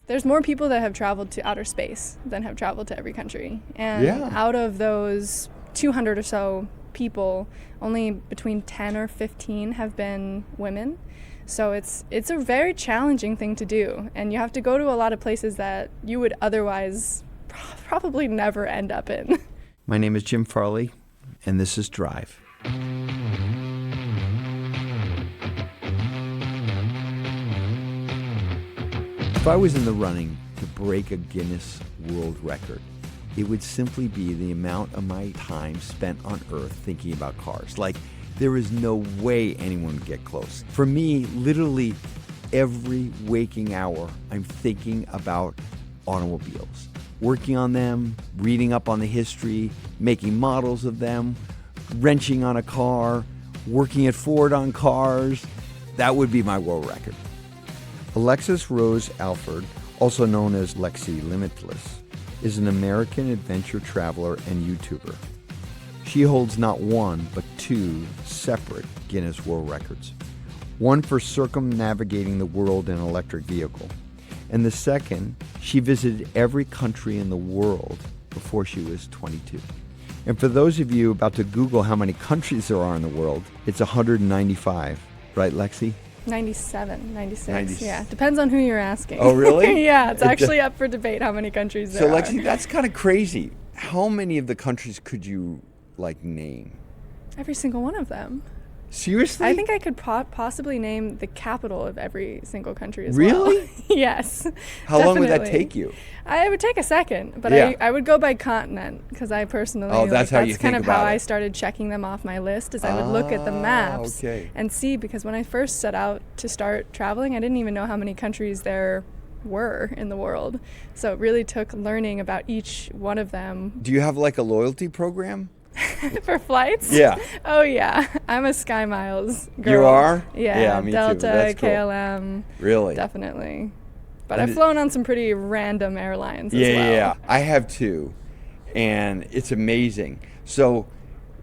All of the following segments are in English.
there's more people that have traveled to outer space than have traveled to every country. And out of those 200 or so people, only between 10 or 15 have been women. So it's a very challenging thing to do. And you have to go to a lot of places that you would otherwise probably never end up in. My name is Jim Farley, and this is Drive. If I was in the running to break a Guinness World Record, it would simply be the amount of my time spent on Earth thinking about cars. Like, there is no way anyone would get close. For me, literally every waking hour, I'm thinking about automobiles, working on them, reading up on the history, making models of them, wrenching on a car, working at Ford on cars. That would be my world record. Alexis Rose Alford, also known as Lexie Limitless, is an American adventure traveler and YouTuber. She holds not one, but two separate Guinness World Records. One for circumnavigating the world in an electric vehicle, and the second, she visited every country in the world before she was 22. And for those of you about to Google how many countries there are in the world, it's 195. Right, Lexie? 97, 96, yeah. Depends on who you're asking. Oh, really? Yeah, it's actually up for debate how many countries there are. So, Lexie, that's kind of crazy. How many of the countries could you, name? Every single one of them. Seriously? I think I could possibly name the capital of every single country as well. Really? Yes. How long would that take you? It would take a second, but I would go by continent because I personally that's how you think kind of about how it. I started checking them off my list. Is I would look at the maps and see, because when I first set out to start traveling, I didn't even know how many countries there were in the world. So it really took learning about each one of them. Do you have a loyalty program? For flights? Yeah. Oh, yeah. I'm a Sky Miles girl. You are? Yeah, me Delta, too. That's cool. KLM. Really? Definitely. But I've flown on some pretty random airlines as well. Yeah. I have too. And it's amazing. So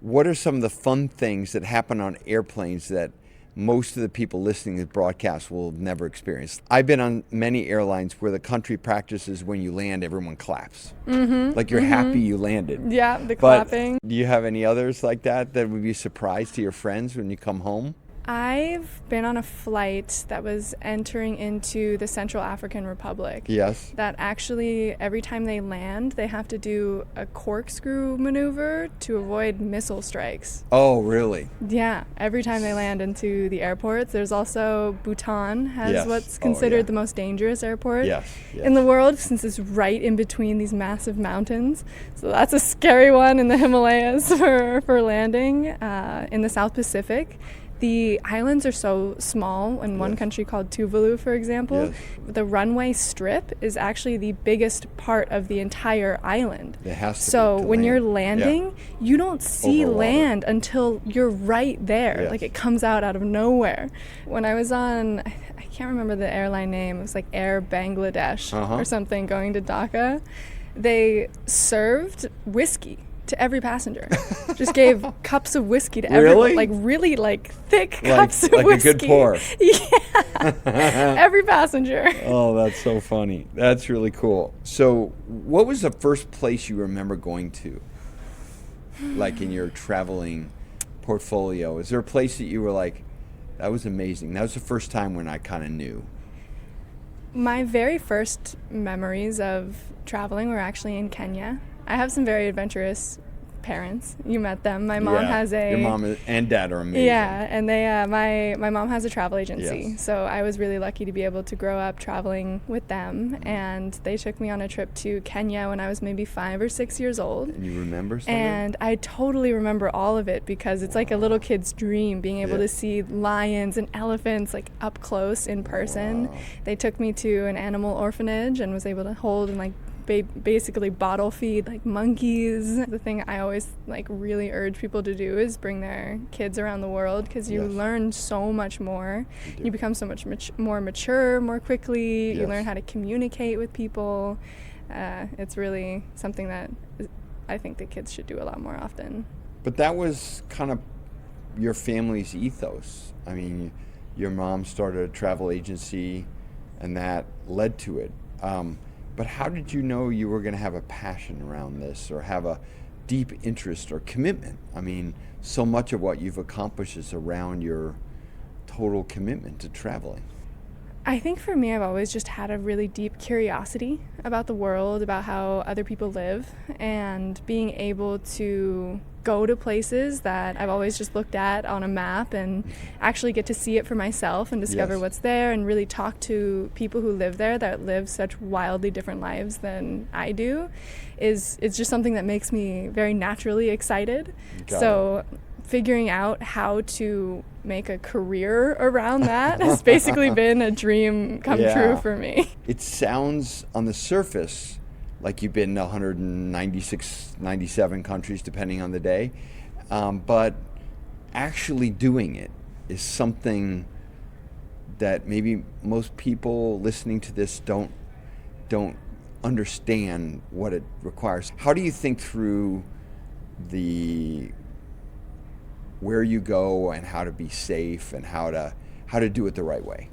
what are some of the fun things that happen on airplanes that most of the people listening to the broadcast will never experience? I've been on many airlines where the country practices when you land, everyone claps. Mm-hmm. Like you're happy you landed. Yeah, the clapping. Do you have any others like that would be a surprise to your friends when you come home? I've been on a flight that was entering into the Central African Republic. Yes. That actually, every time they land, they have to do a corkscrew maneuver to avoid missile strikes. Oh, really? Yeah. Every time they land into the airports. There's also Bhutan has what's considered the most dangerous airport in the world, since it's right in between these massive mountains. So that's a scary one in the Himalayas for landing. In the South Pacific, the islands are so small. In one country called Tuvalu, for example, the runway strip is actually the biggest part of the entire island. It has to so be when land. You're landing, you don't see land until you're right there. Yes. Like it comes out of nowhere. When I was on, I can't remember the airline name, it was like Air Bangladesh or something, going to Dhaka, they served whiskey to every passenger. Just gave cups of whiskey to everyone. Really thick cups of whiskey. Like a good pour. Yeah. Every passenger. Oh, that's so funny. That's really cool. So what was the first place you remember going to? In your traveling portfolio? Is there a place that you were like, that was amazing? That was the first time when I kind of knew. My very first memories of traveling were actually in Kenya. I have some very adventurous parents. You met them. My mom has your mom and dad are amazing. Yeah, and they my mom has a travel agency. Yes. So I was really lucky to be able to grow up traveling with them, and they took me on a trip to Kenya when I was maybe 5 or 6 years old. And you remember something? And I totally remember all of it, because it's like a little kid's dream, being able to see lions and elephants up close in person. Wow. They took me to an animal orphanage and was able to hold and basically bottle feed monkeys. The thing I always really urge people to do is bring their kids around the world, because you learn so much more. You become so much more mature more quickly. You learn how to communicate with people. It's really something that I think the kids should do a lot more often. But that was kind of your family's ethos. I mean, your mom started a travel agency and that led to it. But how did you know you were going to have a passion around this or have a deep interest or commitment? I mean, so much of what you've accomplished is around your total commitment to traveling. I think for me, I've always just had a really deep curiosity about the world, about how other people live, and being able to go to places that I've always just looked at on a map and actually get to see it for myself and discover what's there and really talk to people who live there that live such wildly different lives than I do it's just something that makes me very naturally excited. Figuring out how to make a career around that has basically been a dream come true for me. It sounds on the surface like you've been to 196, 97 countries, depending on the day. But actually doing it is something that maybe most people listening to this don't understand what it requires. How do you think through where you go and how to be safe and how to do it the right way?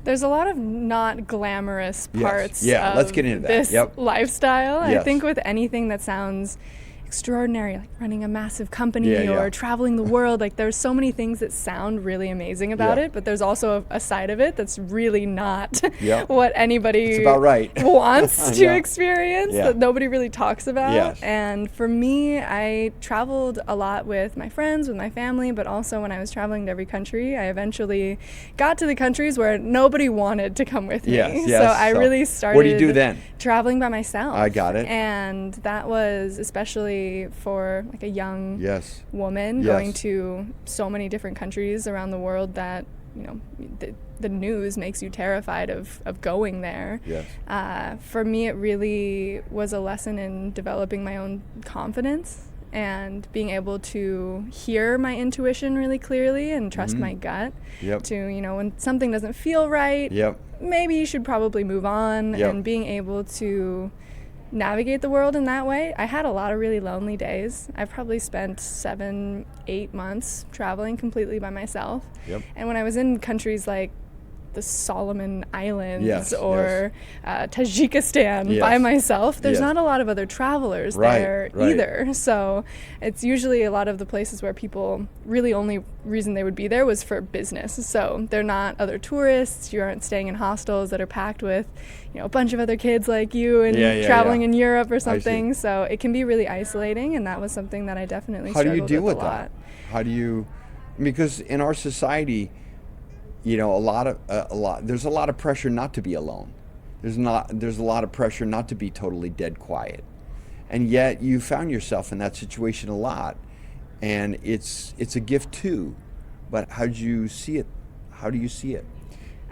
There's a lot of not glamorous parts of let's get into that. This lifestyle. I think with anything that sounds extraordinary, like running a massive company or traveling the world, like there's so many things that sound really amazing about it, but there's also a side of it that's really not what anybody wants to experience, that nobody really talks about. And for me, I traveled a lot with my friends, with my family, but also when I was traveling to every country, I eventually got to the countries where nobody wanted to come with me. So I really started what do you do then? Traveling by myself. I got it. And that was especially for like a young woman going to so many different countries around the world that, you know, the news makes you terrified of going there. For me, it really was a lesson in developing my own confidence and being able to hear my intuition really clearly and trust my gut to, you know, when something doesn't feel right, maybe you should probably move on, and being able to navigate the world in that way. I had a lot of really lonely days. I've probably spent 7-8 months traveling completely by myself. And when I was in countries like the Solomon Islands or Tajikistan by myself, there's not a lot of other travelers there either. So it's usually a lot of the places where people really only reason they would be there was for business. So they're not other tourists. You aren't staying in hostels that are packed with, you know, a bunch of other kids like you and traveling in Europe or something. So it can be really isolating, and that was something that I definitely struggled with a lot. How do you deal with that? How do you, because in our society, you know, there's a lot of pressure not to be alone. There's a lot of pressure not to be totally dead quiet. And yet you found yourself in that situation a lot, and it's a gift too. But how do you see it?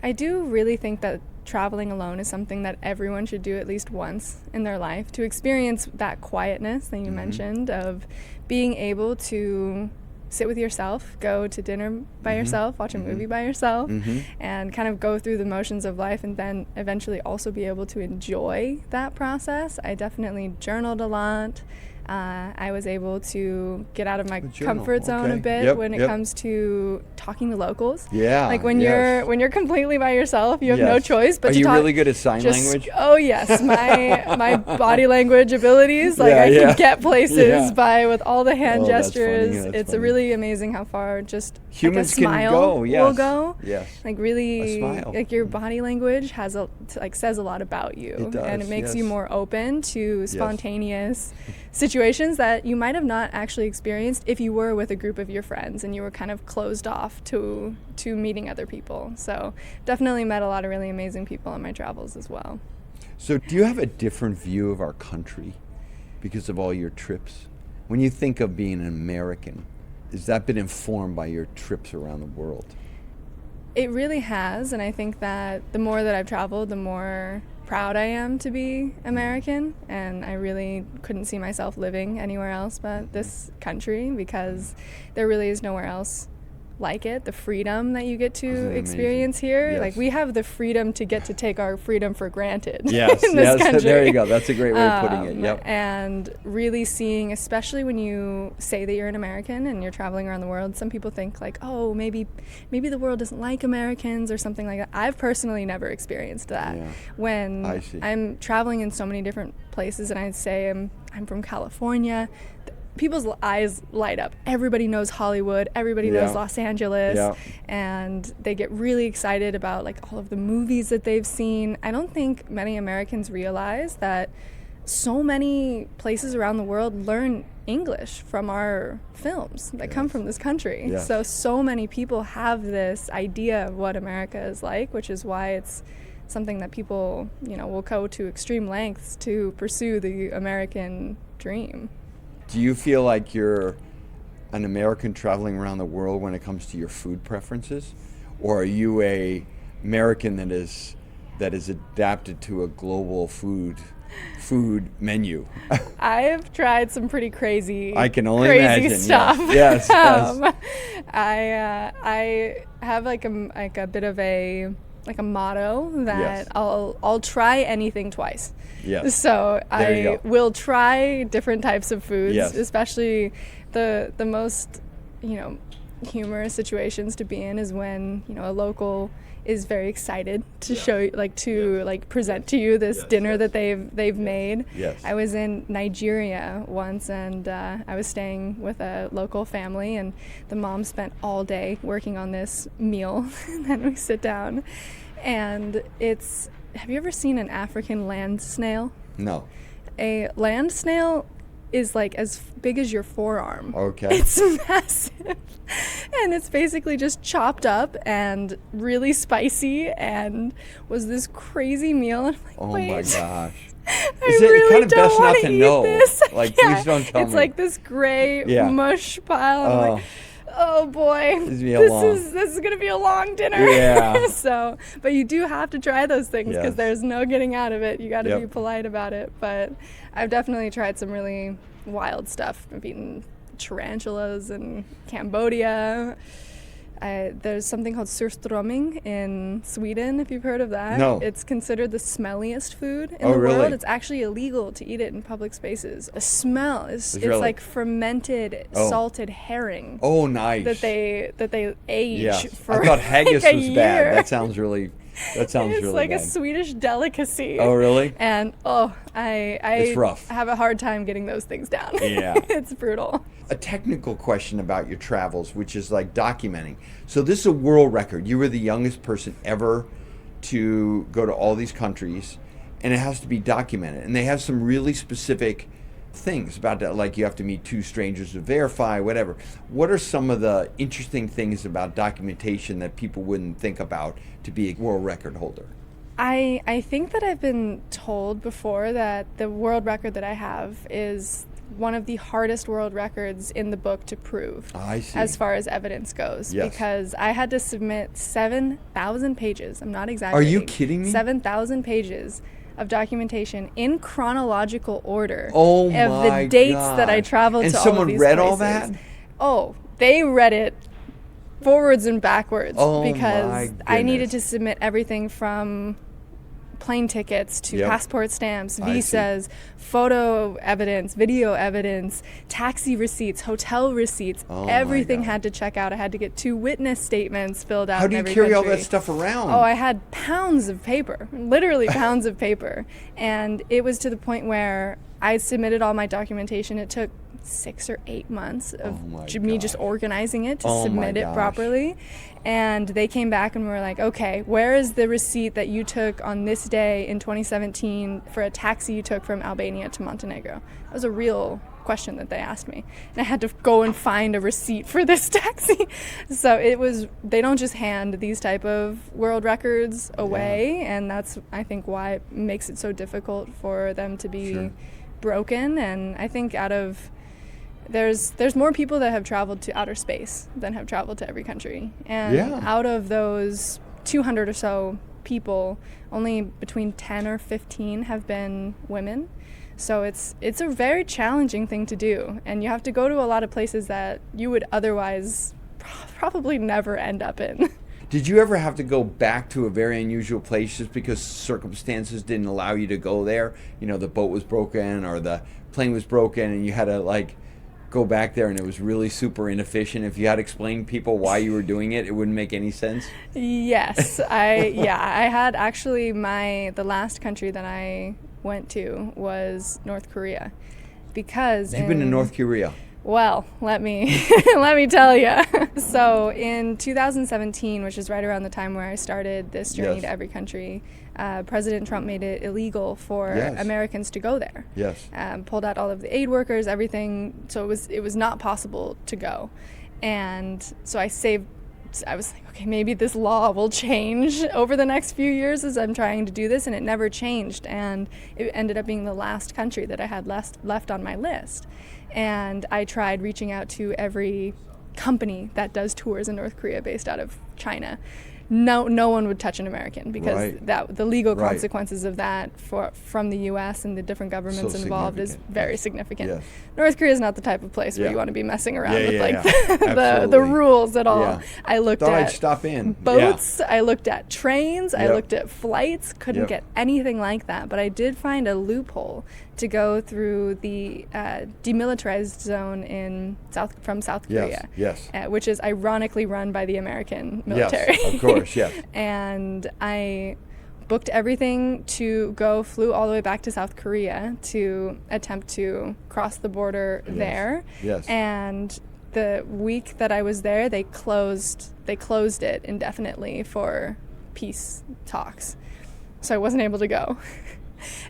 I do really think that traveling alone is something that everyone should do at least once in their life, to experience that quietness that you mentioned, of being able to sit with yourself, go to dinner by yourself, watch a movie by yourself, and kind of go through the motions of life, and then eventually also be able to enjoy that process. I definitely journaled a lot. I was able to get out of my comfort zone a bit when it comes to talking to locals. Like when you're completely by yourself, you have no choice but to talk. Are you really good at sign language? Oh yes, my body language abilities, like I can get places by with all the hand gestures. It's really amazing how far just humans like a smile will go. Like really, like your body language has says a lot about you. It does, and it makes you more open to spontaneous situations that you might have not actually experienced if you were with a group of your friends and you were kind of closed off to meeting other people. So definitely met a lot of really amazing people on my travels as well. So do you have a different view of our country because of all your trips? When you think of being an American, has that been informed by your trips around the world? It really has, and I think that the more that I've traveled, the more proud I am to be American, and I really couldn't see myself living anywhere else but this country, because there really is nowhere else like it, the freedom that you get to experience here. Like, we have the freedom to get to take our freedom for granted in this country. There you go. That's a great way of putting it. Yep. And really seeing, especially when you say that you're an American and you're traveling around the world, some people think like, oh, maybe the world doesn't like Americans or something like that. I've personally never experienced that. When I'm traveling in so many different places and I say I'm from California, people's eyes light up. Everybody knows Hollywood, everybody knows Los Angeles, and they get really excited about like all of the movies that they've seen. I don't think many Americans realize that so many places around the world learn English from our films that come from this country. So many people have this idea of what America is like, which is why it's something that people, will go to extreme lengths to pursue the American dream. Do you feel like you're an American traveling around the world when it comes to your food preferences? Or are you a American that is adapted to a global food menu? I've tried some pretty crazy I can only imagine stuff. Yes. I have like a bit of a motto that I'll try anything twice. So I will try different types of foods, especially the most, humorous situations to be in is when, a local is very excited to show you, present to you this dinner that they've made. I was in Nigeria once, and I was staying with a local family, and the mom spent all day working on this meal, and then we sit down, and have you ever seen an African land snail? No. A land snail is like as big as your forearm. Okay. It's massive. And it's basically just chopped up and really spicy and was this crazy meal. And I'm like, oh wait. My gosh. Is it really kind of best not to know? Like, please don't tell me. It's like this gray mush pile. And I'm like, oh boy, this is gonna be a long dinner. But you do have to try those things because there's no getting out of it. You got to be polite about it. But I've definitely tried some really wild stuff. I've eaten tarantulas in Cambodia. There's something called surströmming in Sweden, if you've heard of that. No. It's considered the smelliest food in the world. It's actually illegal to eat it in public spaces. The smell is like fermented salted herring. Oh, nice. That they age for I thought haggis like was year. Bad. That sounds really it's like bad. A Swedish delicacy. Oh, really? And I it's rough. have a hard time getting those things down. It's brutal. A technical question about your travels, which is like documenting. So this is a world record. You were the youngest person ever to go to all these countries, and it has to be documented. And they have some really specific things about that, like you have to meet two strangers to verify, whatever. What are some of the interesting things about documentation that people wouldn't think about to be a world record holder? I think that I've been told before that the world record that I have is one of the hardest world records in the book to prove. I see. As far as evidence goes, because I had to submit 7,000 pages. I'm not exaggerating. Are you kidding me? 7,000 pages of documentation in chronological order of the dates that I traveled to all of these places. And someone read all that? Oh, they read it forwards and backwards because my goodness. I needed to submit everything from plane tickets to passport stamps, visas, photo evidence, video evidence, taxi receipts, hotel receipts. Everything had to check out. I had to get 2 witness statements filled out. How do you carry all that stuff around? Oh, I had pounds of paper, literally pounds of paper. And it was to the point where I submitted all my documentation. It took 6 or 8 months of me just organizing it to submit it properly. And they came back and were like, okay, where is the receipt that you took on this day in 2017 for a taxi you took from Albania to Montenegro? That was a real question that they asked me. And I had to go and find a receipt for this taxi. So they don't just hand these type of world records away. And that's, I think, why it makes it so difficult for them to be broken. And I think there's more people that have traveled to outer space than have traveled to every country. And out of those 200 or so people, only between 10 or 15 have been women. So it's a very challenging thing to do. And you have to go to a lot of places that you would otherwise probably never end up in. Did you ever have to go back to a very unusual place just because circumstances didn't allow you to go there? You know, the boat was broken or the plane was broken and you had to like go back there and it was really super inefficient. If you had to explain to people why you were doing it, it wouldn't make any sense? Yes. I had actually the last country that I went to was North Korea. Because you've been to North Korea? Well, let me tell you. So in 2017, which is right around the time where I started this journey to every country, President Trump made it illegal for Americans to go there. Yes. Pulled out all of the aid workers, everything. So it was not possible to go. And so I was like, okay, maybe this law will change over the next few years as I'm trying to do this, and it never changed. And it ended up being the last country that I had left on my list. And I tried reaching out to every company that does tours in North Korea based out of China. No one would touch an American because the legal consequences of that from the U.S. and the different governments involved is very significant. Yes. North Korea is not the type of place where you want to be messing around with the rules at all. Yeah. I looked at I'd stop in. boats, I looked at trains, I looked at flights, couldn't get anything like that. But I did find a loophole to go through the demilitarized zone from South Korea, which is ironically run by the American military. Yes, of course, yes. And I booked everything flew all the way back to South Korea to attempt to cross the border there. Yes. And the week that I was there, they closed it indefinitely for peace talks. So I wasn't able to go.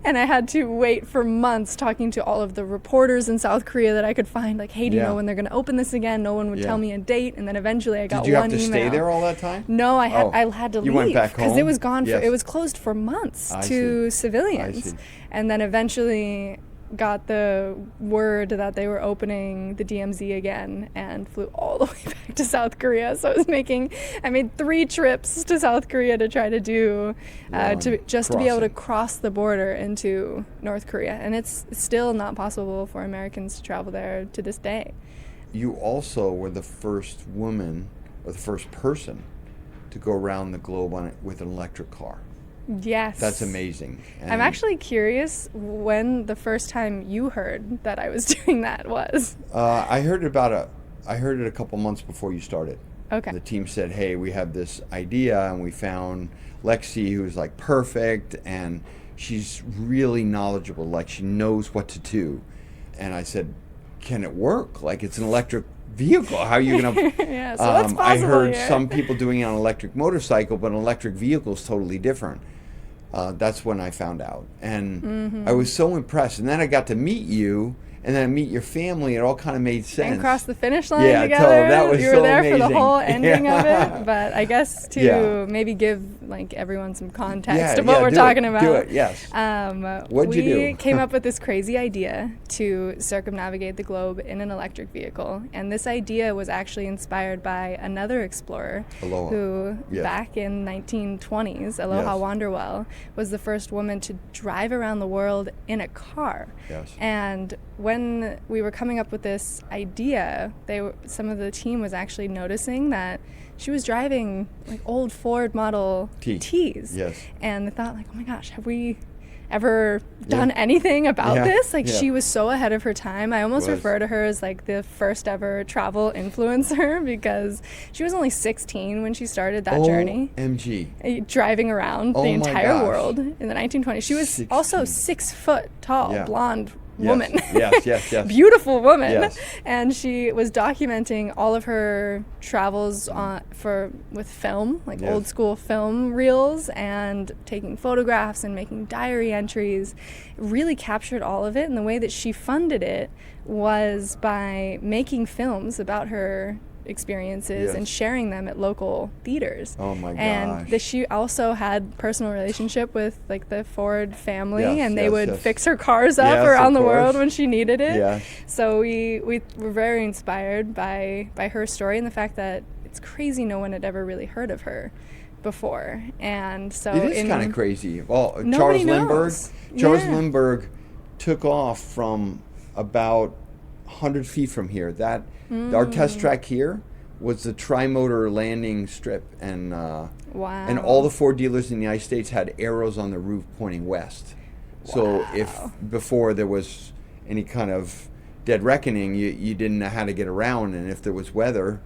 And I had to wait for months talking to all of the reporters in South Korea that I could find, like, hey, do you know when they're going to open this again? No one would tell me a date. And then eventually I got one email. Did you have to stay there all that time? No, I had to leave. You went back home? Because it was gone. It was closed for months to civilians. And then eventually got the word that they were opening the DMZ again and flew all the way back to South Korea. So I made 3 trips to South Korea to try to do, to be able to cross the border into North Korea. And it's still not possible for Americans to travel there to this day. You also were the first woman or the first person to go around the globe with an electric car. Yes. That's amazing. And I'm actually curious when the first time you heard that I was doing that was. I heard it a couple months before you started. Okay. The team said, hey, we have this idea, and we found Lexie, who's like perfect, and she's really knowledgeable, like she knows what to do. And I said, can it work? Like, it's an electric vehicle. How are you going to... Yeah, so what's possible I heard here? some people doing it on an electric motorcycle, but an electric vehicle is totally different. That's when I found out. And I was so impressed. And then I got to meet you, and then I meet your family. It all kind of made sense. And cross the finish line together. That was you were so there amazing. for the whole ending of it. But I guess to maybe give like everyone some context of what we're talking about. Do it, yes. What'd you do? We came up with this crazy idea to circumnavigate the globe in an electric vehicle. And this idea was actually inspired by another explorer who back in 1920s, Aloha Wanderwell, was the first woman to drive around the world in a car. Yes. And when we were coming up with this idea, some of the team was actually noticing that she was driving like old Ford Model Ts. Yes. And they thought, like, oh my gosh, have we ever done anything about this? Like, she was so ahead of her time. I almost refer to her as like the first ever travel influencer because she was only 16 when she started that journey. OMG. Driving around the entire world in the 1920s. She was 16. Also 6 foot tall, blonde woman. Yes. Beautiful woman. Yes. And she was documenting all of her travels with film, like old school film reels, and taking photographs and making diary entries. It really captured all of it, and the way that she funded it was by making films about her experiences and sharing them at local theaters. Oh my gosh. And she also had personal relationship with like the Ford family, and they would fix her cars up around the world when she needed it. Yeah. So we were very inspired by her story and the fact that it's crazy no one had ever really heard of her before. And so it is kind of crazy. Well, Charles Lindbergh took off from about 100 feet from here. Our test track here was the tri-motor landing strip, and wow. And all the Ford dealers in the United States had arrows on the roof pointing west. So if before there was any kind of dead reckoning, you didn't know how to get around, and if there was weather,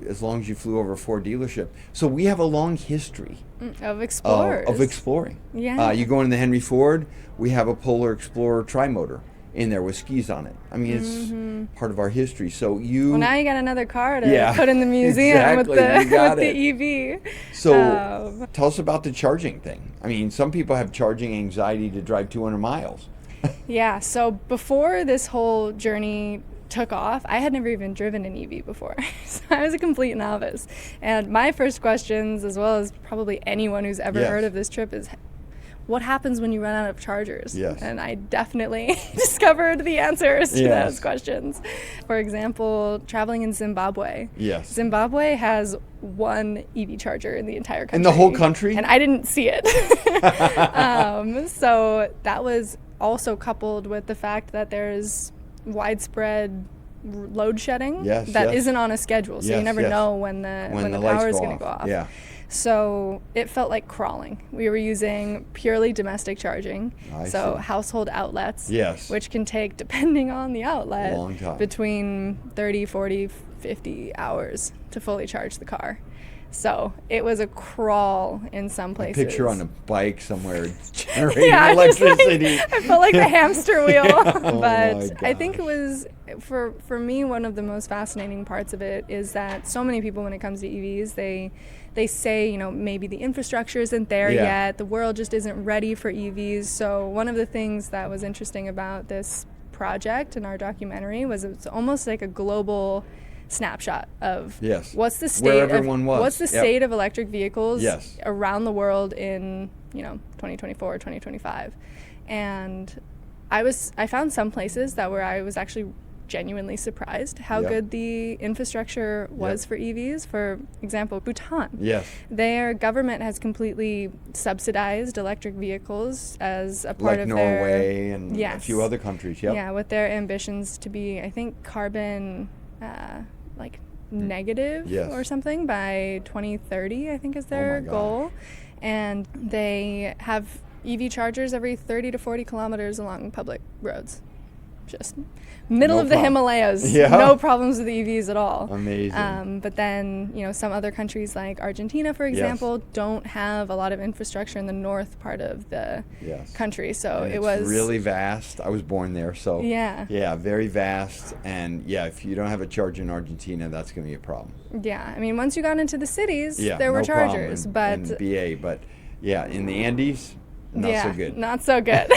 as long as you flew over a Ford dealership. So we have a long history of explorers. Of exploring. Yeah. You go into the Henry Ford, we have a Polar Explorer tri-motor in there with skis on it. I mean, it's part of our history. So well, now you got another car to put in the museum exactly. with the EV. So tell us about the charging thing. I mean, some people have charging anxiety to drive 200 miles. Yeah, so before this whole journey took off, I had never even driven an EV before. So I was a complete novice. And my first questions, as well as probably anyone who's ever heard of this trip, is what happens when you run out of chargers? Yes. And I definitely discovered the answers to those questions. For example, traveling in Zimbabwe. Yes. Zimbabwe has one EV charger in the entire country. In the whole country? And I didn't see it. So that was also coupled with the fact that there's widespread load shedding that isn't on a schedule. So you never know when the power is going to go off. Yeah. So it felt like crawling. We were using purely domestic charging, household outlets, which can take, depending on the outlet, long time. Between 30, 40, 50 hours to fully charge the car. So it was a crawl in some places. A picture on a bike somewhere generating electricity. I felt like the hamster wheel. But I think it was, for me, one of the most fascinating parts of it is that so many people, when it comes to EVs, they say, you know, maybe the infrastructure isn't there yet. The world just isn't ready for EVs. So one of the things that was interesting about this project and our documentary was it's almost like a global snapshot of what's the state of electric vehicles around the world in 2024 or 2025. And I found some places where I was actually genuinely surprised how good the infrastructure was for EVs. For example, Bhutan. Their government has completely subsidized electric vehicles as a part of Norway and a few other countries. Yeah, with their ambitions to be, I think, carbon negative or something by 2030, I think is their goal. And they have EV chargers every 30 to 40 kilometers along public roads. Just middle of the Himalayas. No problems with EVs at all. Amazing. But then, some other countries like Argentina, for example, don't have a lot of infrastructure in the north part of the country. So it was really vast. I was born there, so very vast. And if you don't have a charger in Argentina, that's going to be a problem. Yeah, I mean, once you got into the cities, there were chargers, in BA, but in the Andes. Not so good. Not so good.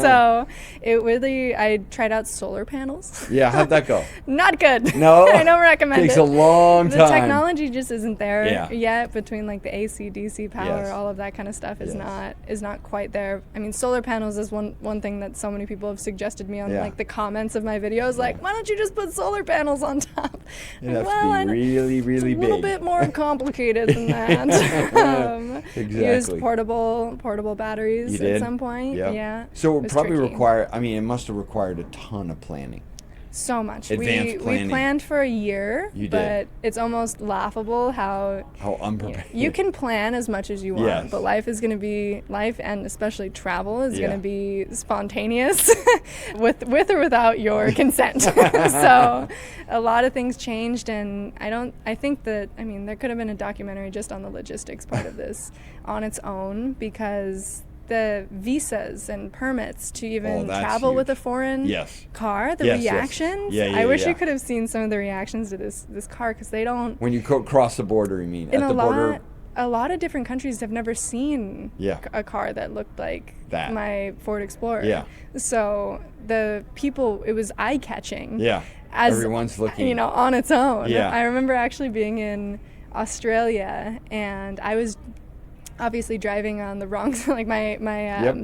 So I tried out solar panels. Yeah, how'd that go? Not good. No? I don't recommend it. Takes a long time. The technology just isn't there yet between like the AC, DC power, all of that kind of stuff is not quite there. I mean, solar panels is one thing that so many people have suggested me on like the comments of my videos, like, why don't you just put solar panels on top? It has to be really, really it's big. A little bit more complicated than that. Exactly. Used portable batteries. You did? At some point. Yeah. So it probably it must have required a ton of planning. So much. Advanced planning. We planned for a year, but it's almost laughable how unprepared. You can plan as much as you want, but life and especially travel is going to be spontaneous with or without your consent. So a lot of things changed, and I think that there could have been a documentary just on the logistics part of this on its own, because the visas and permits to even travel huge. With a foreign car, the reactions. I wish you could have seen some of the reactions to this car, because they don't. When you cross the border, you mean? Border? A lot of different countries have never seen a car that looked like my Ford Explorer. Yeah. So the people, it was eye-catching. Yeah. As everyone's looking. On its own. Yeah. I remember actually being in Australia, and I was obviously driving on the wrong side, like my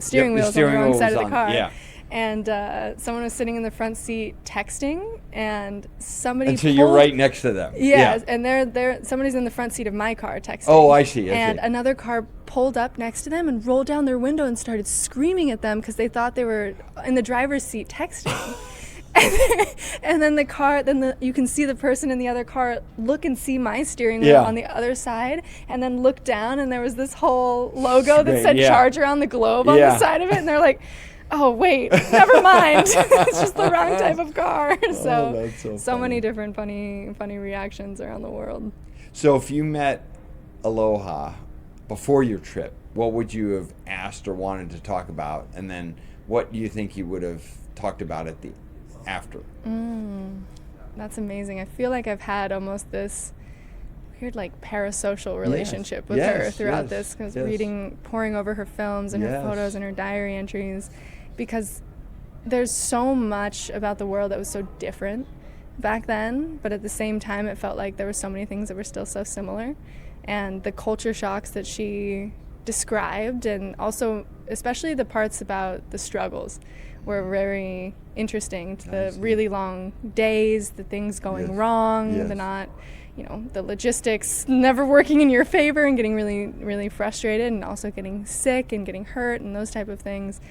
steering wheel's on the wrong side of the car. Yeah. And someone was sitting in the front seat texting, and somebody so you're right next to them. And somebody's in the front seat of my car texting. Oh, I see. Another car pulled up next to them and rolled down their window and started screaming at them because they thought they were in the driver's seat texting. And then the car, you can see the person in the other car look and see my steering wheel on the other side, and then look down, and there was this whole logo that said Charger on the globe on the side of it, and they're like, oh wait, never mind. It's just the wrong type of car. So many different funny reactions around the world. So if you met Aloha before your trip, what would you have asked or wanted to talk about? And then what do you think you would have talked about at the after? That's amazing. I feel like I've had almost this weird like parasocial relationship with her throughout this, because poring over her films and her photos and her diary entries, because there's so much about the world that was so different back then, but at the same time it felt like there were so many things that were still so similar. And the culture shocks that she described, and also especially the parts about the struggles, were very interesting. The really long days, the things going wrong, the logistics never working in your favor and getting really, really frustrated, and also getting sick and getting hurt and those type of things.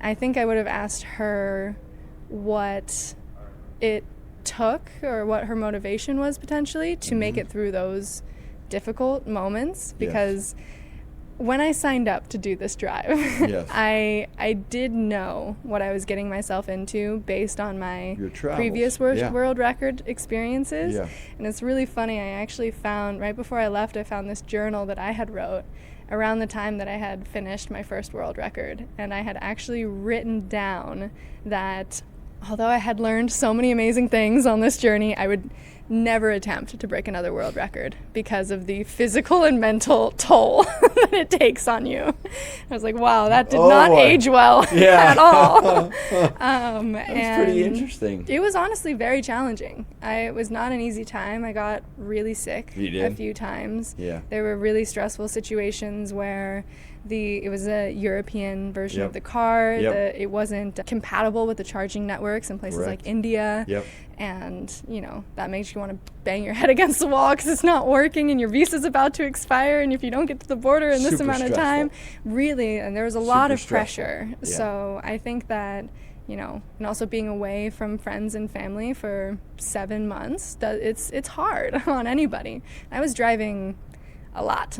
I think I would have asked her what it took, or what her motivation was potentially to make it through those difficult moments, because when I signed up to do this drive, I did know what I was getting myself into based on my previous world record experiences. And it's really funny, I actually found, right before I left, I found this journal that I had wrote around the time that I had finished my first world record. And I had actually written down that although I had learned so many amazing things on this journey, I would never attempt to break another world record because of the physical and mental toll that it takes on you. I was like, wow, that did not age well at all. That's pretty interesting. It was honestly very challenging. It was not an easy time. I got really sick a few times. There were really stressful situations where it was a European version of the car. It wasn't compatible with the charging networks in places like India. And, that makes you want to bang your head against the wall because it's not working and your visa's about to expire. And if you don't get to the border in this amount of time, really, and there was a lot of pressure. So I think that, and also being away from friends and family for 7 months, it's hard on anybody. I was driving a lot.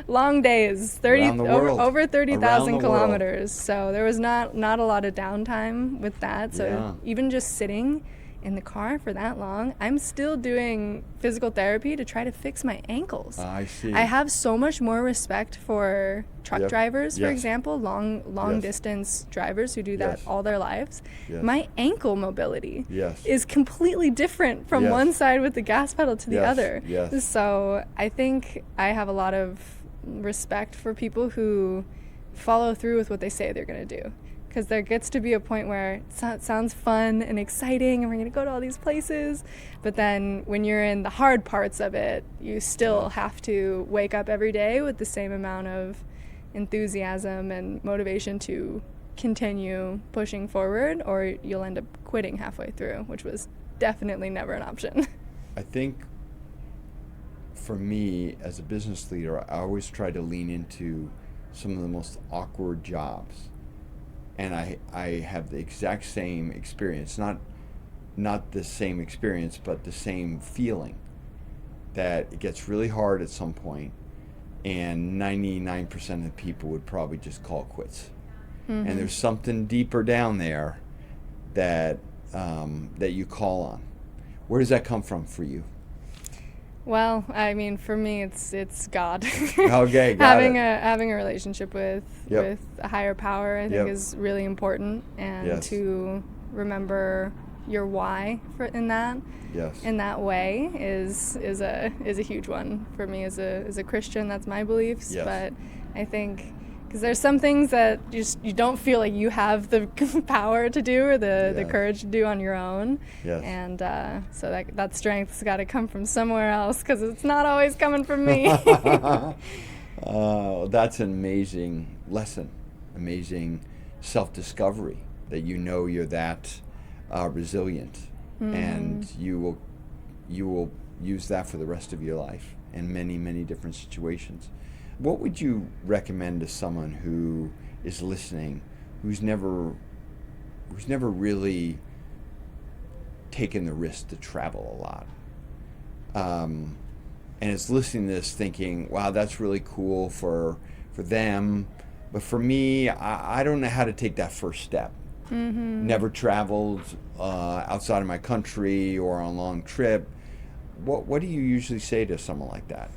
Long days, over 30,000 kilometers. So there was not a lot of downtime with that. So even just sitting in the car for that long, I'm still doing physical therapy to try to fix my ankles. I see. I have so much more respect for truck drivers, for example, long distance drivers who do that all their lives. My ankle mobility is completely different from one side with the gas pedal to the other. So I think I have a lot of respect for people who follow through with what they say they're going to do. Because there gets to be a point where it sounds fun and exciting and we're going to go to all these places, but then when you're in the hard parts of it, you still have to wake up every day with the same amount of enthusiasm and motivation to continue pushing forward, or you'll end up quitting halfway through, which was definitely never an option. I think for me as a business leader, I always try to lean into some of the most awkward jobs. And I have the exact same experience, not the same experience, but the same feeling that it gets really hard at some point, and 99% of people would probably just call it quits. And there's something deeper down there that you call on. Where does that come from for you? Well, I mean, for me, it's God. Okay, having a relationship with a higher power, I think, is really important, and to remember your why in that way is a huge one for me as a Christian. That's my beliefs, but I think, because there's some things that you don't feel like you have the power to do or the courage to do on your own. And so that strength's got to come from somewhere else, because it's not always coming from me. That's an amazing lesson, amazing self-discovery, that you're that resilient, and you will use that for the rest of your life in many, many different situations. What would you recommend to someone who is listening, who's never really taken the risk to travel a lot. And it's listening to this thinking, wow, that's really cool for them. But for me, I don't know how to take that first step. Mm-hmm. Never traveled outside of my country or on a long trip. What do you usually say to someone like that?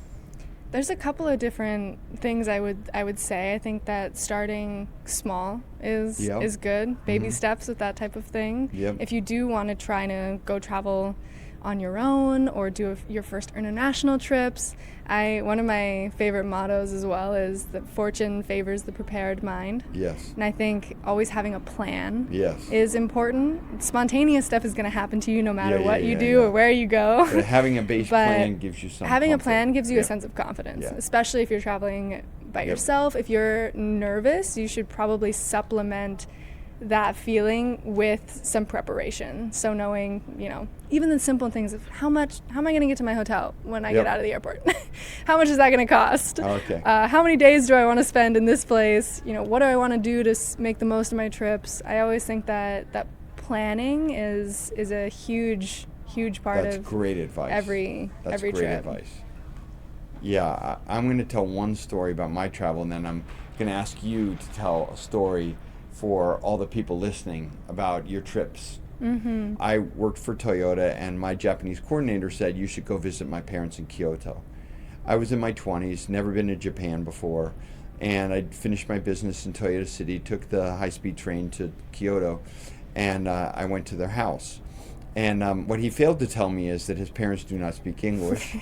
There's a couple of different things I would say. I think that starting small is good. Baby steps with that type of thing. Yep. If you do want to try to go travel on your own or do your first international trips, one of my favorite mottos as well is that fortune favors the prepared mind. Yes. And I think always having a plan yes. is important. Spontaneous stuff is going to happen to you no matter what you do or where you go. But having a base plan gives you some having comfort. a plan gives you a sense of confidence, especially if you're traveling by yourself. If you're nervous, you should probably supplement that feeling with some preparation. So knowing, even the simple things of how am I going to get to my hotel when I get out of the airport? How much is that going to cost? Okay. How many days do I want to spend in this place? What do I want to do to make the most of my trips? I always think that planning is a huge part of great advice. every great trip. Advice. Yeah, I'm going to tell one story about my travel, and then I'm going to ask you to tell a story for all the people listening about your trips. Mm-hmm. I worked for Toyota, and my Japanese coordinator said you should go visit my parents in Kyoto. I was in my 20s, never been to Japan before, and I'd finished my business in Toyota City, took the high-speed train to Kyoto, and I went to their house. And what he failed to tell me is that his parents do not speak English.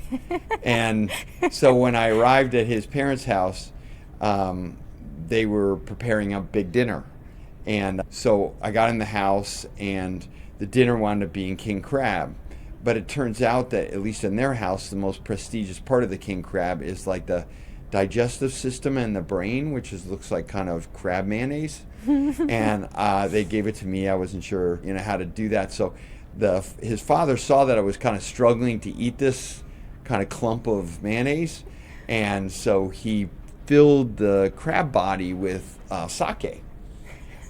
And so when I arrived at his parents' house, they were preparing a big dinner. And so I got in the house, and the dinner wound up being king crab. But it turns out that, at least in their house, the most prestigious part of the king crab is like the digestive system and the brain, which looks like kind of crab mayonnaise. And they gave it to me. I wasn't sure, how to do that. So his father saw that I was kind of struggling to eat this kind of clump of mayonnaise. And so he filled the crab body with sake.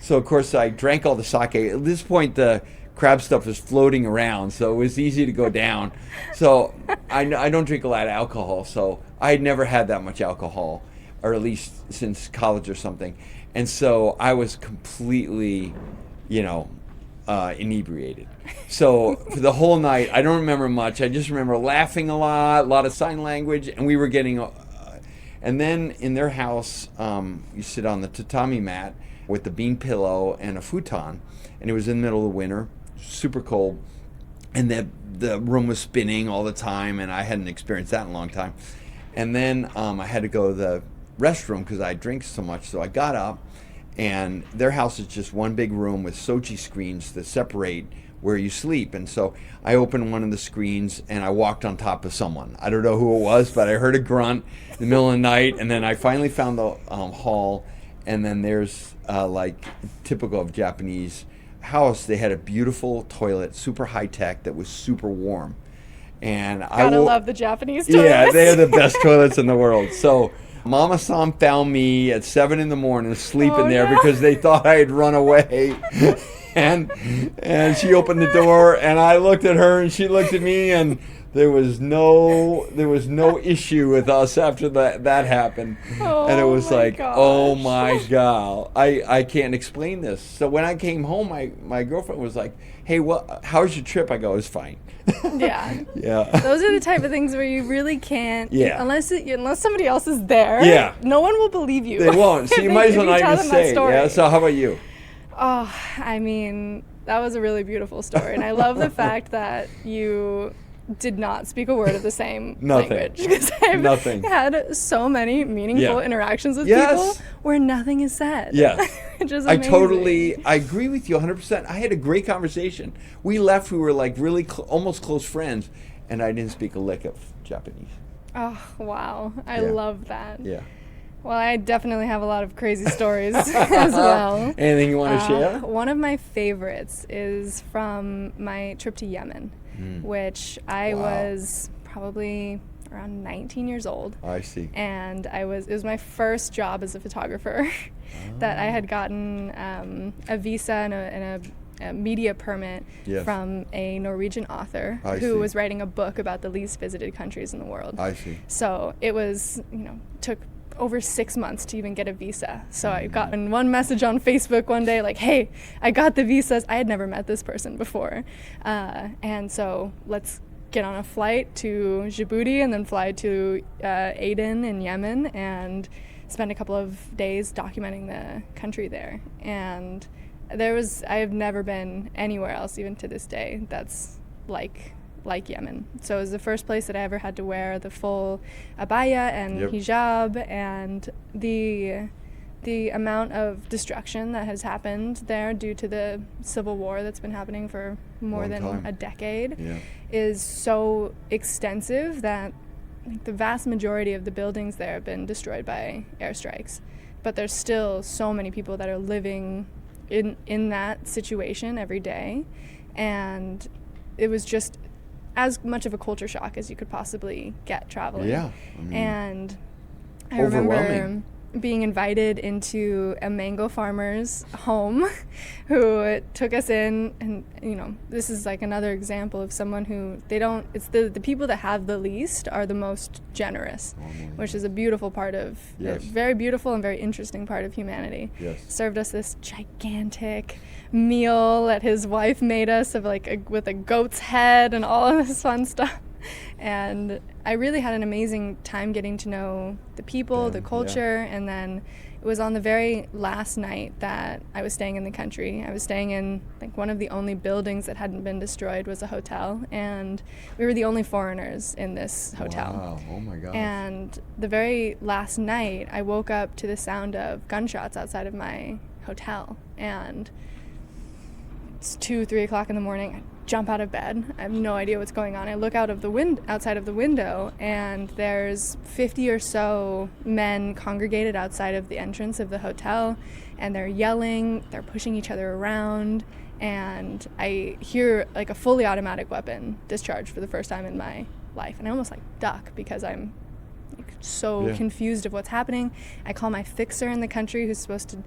So, of course, I drank all the sake. At this point, the crab stuff was floating around, so it was easy to go down. So I don't drink a lot of alcohol, so I had never had that much alcohol, or at least since college or something. And so I was completely, inebriated. So for the whole night, I don't remember much. I just remember laughing a lot of sign language, and we were getting... and then in their house, you sit on the tatami mat with the bean pillow and a futon, and it was in the middle of the winter, super cold, and the room was spinning all the time, and I hadn't experienced that in a long time. And then I had to go to the restroom because I drink so much, so I got up, and their house is just one big room with sochi screens that separate where you sleep. And so I opened one of the screens, and I walked on top of someone. I don't know who it was, but I heard a grunt in the middle of the night, and then I finally found the hall. And then there's, like typical of Japanese house, they had a beautiful toilet, super high-tech, that was super warm. And I love the Japanese toilets. Yeah, they are the best toilets in the world. So Mama-san found me at 7 a.m. sleeping there because they thought I had run away. and she opened the door, and I looked at her, and she looked at me, and there was no issue with us after that happened. And it was like, gosh. Oh my God, I can't explain this. So when I came home, my girlfriend was like, hey, how's your trip? I go, it's fine. Yeah. Yeah. Those are the type of things where you really can't, unless somebody else is there. Yeah. No one will believe you. They won't. So you might as well not even say. Yeah. So how about you? Oh, I mean, that was a really beautiful story, and I love the fact that you did not speak a word of the same language. Because I've had so many meaningful interactions with people where nothing is said. Yes. Which is amazing. I agree with you 100%. I had a great conversation. We left, we were like really almost close friends, and I didn't speak a lick of Japanese. Oh, wow. I love that. Yeah. Well, I definitely have a lot of crazy stories as well. Anything you want to share? One of my favorites is from my trip to Yemen, which I was probably around 19 years old. I see. And it was my first job as a photographer that I had gotten a visa and a media permit from a Norwegian author who was writing a book about the least visited countries in the world. I see. So it was, took over 6 months to even get a visa. So I got in one message on Facebook one day like, hey, I got the visas. I had never met this person before. And so let's get on a flight to Djibouti and then fly to Aden in Yemen and spend a couple of days documenting the country there. And I have never been anywhere else, even to this day, that's like Yemen. So it was the first place that I ever had to wear the full abaya and hijab, and the amount of destruction that has happened there due to the civil war that's been happening for more than a decade is so extensive that the vast majority of the buildings there have been destroyed by airstrikes. But there's still so many people that are living in that situation every day. And it was just as much of a culture shock as you could possibly get traveling. Yeah. And I remember being invited into a mango farmer's home who took us in, and this is like another example of someone who it's the people that have the least are the most generous, which is a beautiful part of a very beautiful and very interesting part of humanity. Served us this gigantic meal that his wife made us of with a goat's head and all of this fun stuff. And I really had an amazing time getting to know the people, the culture, and then it was on the very last night that I was staying in the country. I was staying in one of the only buildings that hadn't been destroyed was a hotel, and we were the only foreigners in this hotel. Wow, oh my gosh. And the very last night, I woke up to the sound of gunshots outside of my hotel, and it's 2-3 o'clock in the morning. I jump out of bed. I have no idea what's going on. I look out of the outside of the window, and there's 50 or so men congregated outside of the entrance of the hotel, and they're yelling, they're pushing each other around, and I hear a fully automatic weapon discharged for the first time in my life, and I almost duck because I'm so confused of what's happening. I call my fixer in the country who's supposed to,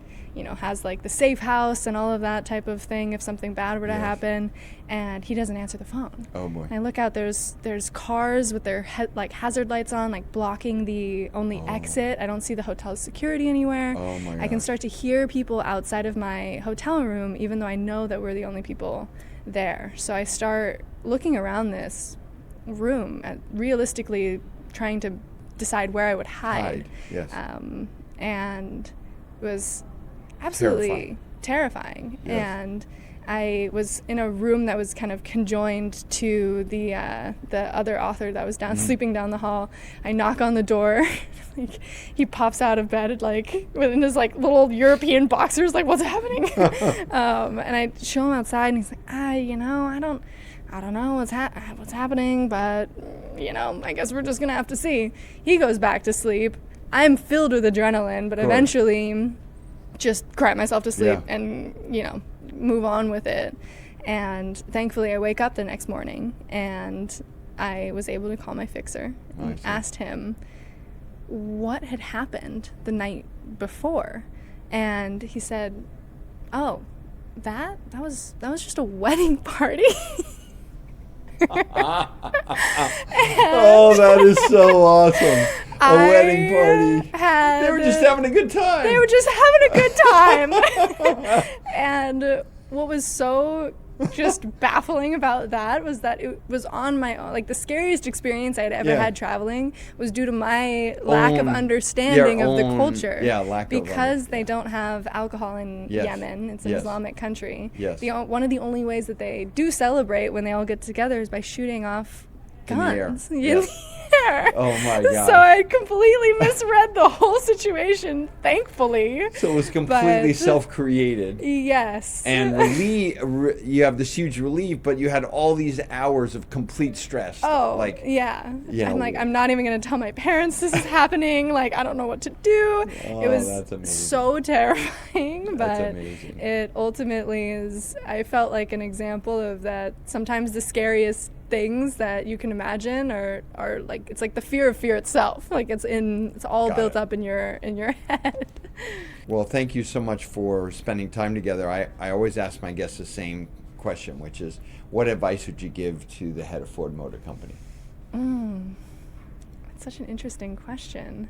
has the safe house and all of that type of thing if something bad were to happen, and he doesn't answer the phone. Oh boy. And I look out, there's cars with their hazard lights on, blocking the only exit. I don't see the hotel's security anywhere. Oh my gosh. I can start to hear people outside of my hotel room even though I know that we're the only people there. So I start looking around this room at realistically trying to decide where I would hide. Yes. And it was absolutely terrifying. Yes. And I was in a room that was kind of conjoined to the other author that was sleeping down the hall. I knock on the door. He pops out of bed within his little European boxers, what's happening? And I show him outside, and he's like, I don't know what's happening, but I guess we're just gonna have to see. He goes back to sleep. I'm filled with adrenaline, but eventually just cry myself to sleep and move on with it. And thankfully I wake up the next morning and I was able to call my fixer and asked him what had happened the night before. And he said, oh, that was just a wedding party. Oh, that is so awesome. A wedding party. They were just having a good time. And what was so just baffling about that was that it was on my own. The scariest experience I had ever had traveling was due to my lack of understanding of the culture. Because they don't have alcohol in Yemen. It's an Islamic country. One of the only ways that they do celebrate when they all get together is by shooting off guns. In the air. Oh my God. So I completely misread the whole situation, thankfully. So it was completely self-created. Yes. And you have this huge relief, but you had all these hours of complete stress. Oh, yeah. I'm not even going to tell my parents this is happening. I don't know what to do. It was so terrifying, but it ultimately is, I felt like an example of that. Sometimes the scariest things that you can imagine are it's the fear of fear itself. It's all built up in your head. Well, thank you so much for spending time together. I always ask my guests the same question, which is, what advice would you give to the head of Ford Motor Company? That's such an interesting question.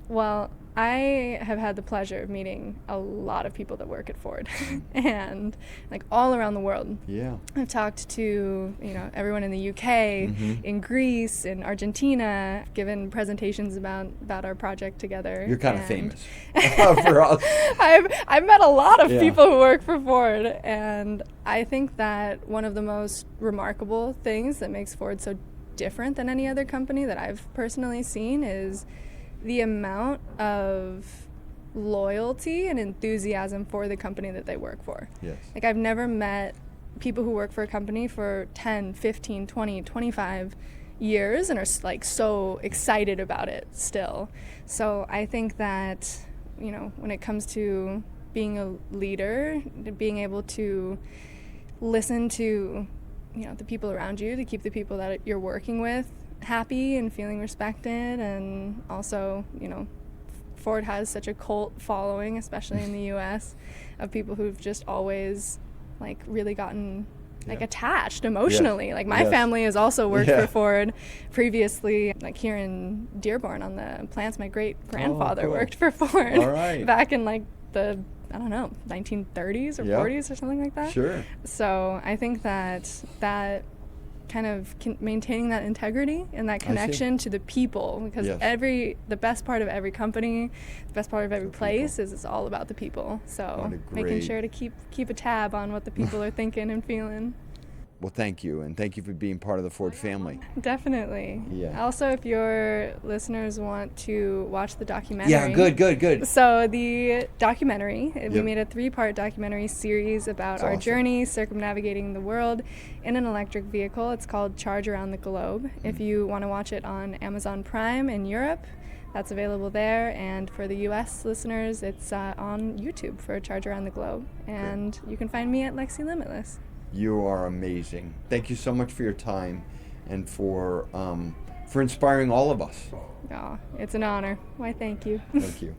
Well, I have had the pleasure of meeting a lot of people that work at Ford and like all around the world. Yeah. I've talked to, everyone in the UK, in Greece, in Argentina, given presentations about our project together. You're kind of famous for us. I've met a lot of people who work for Ford, and I think that one of the most remarkable things that makes Ford so different than any other company that I've personally seen is the amount of loyalty and enthusiasm for the company that they work for. Yes. Like, I've never met people who work for a company for 10, 15, 20, 25 years and are like so excited about it still. So I think that, when it comes to being a leader, being able to listen to, the people around you, to keep the people that you're working with happy and feeling respected. And also, Ford has such a cult following, especially in the US, of people who've just always like really gotten like attached emotionally. Like my family has also worked for Ford previously, like here in Dearborn on the plants. My great grandfather worked for Ford back in like the 1930s or 40s or something like that. Sure. So I think that kind of maintaining that integrity and that connection to the people, because the best part of every company, the best part of every place is it's all about the people. So making sure to keep a tab on what the people are thinking and feeling. Well, thank you, and thank you for being part of the Ford family. Definitely. Yeah. Also, if your listeners want to watch the documentary. Yeah, good. So the documentary, we made a 3-part documentary series about our journey circumnavigating the world in an electric vehicle. It's called Charge Around the Globe. If you want to watch it on Amazon Prime in Europe, that's available there. And for the U.S. listeners, it's on YouTube for Charge Around the Globe. And you can find me at Lexie Limitless. You are amazing. Thank you so much for your time and for inspiring all of us. Oh, it's an honor. Why, thank you. Thank you.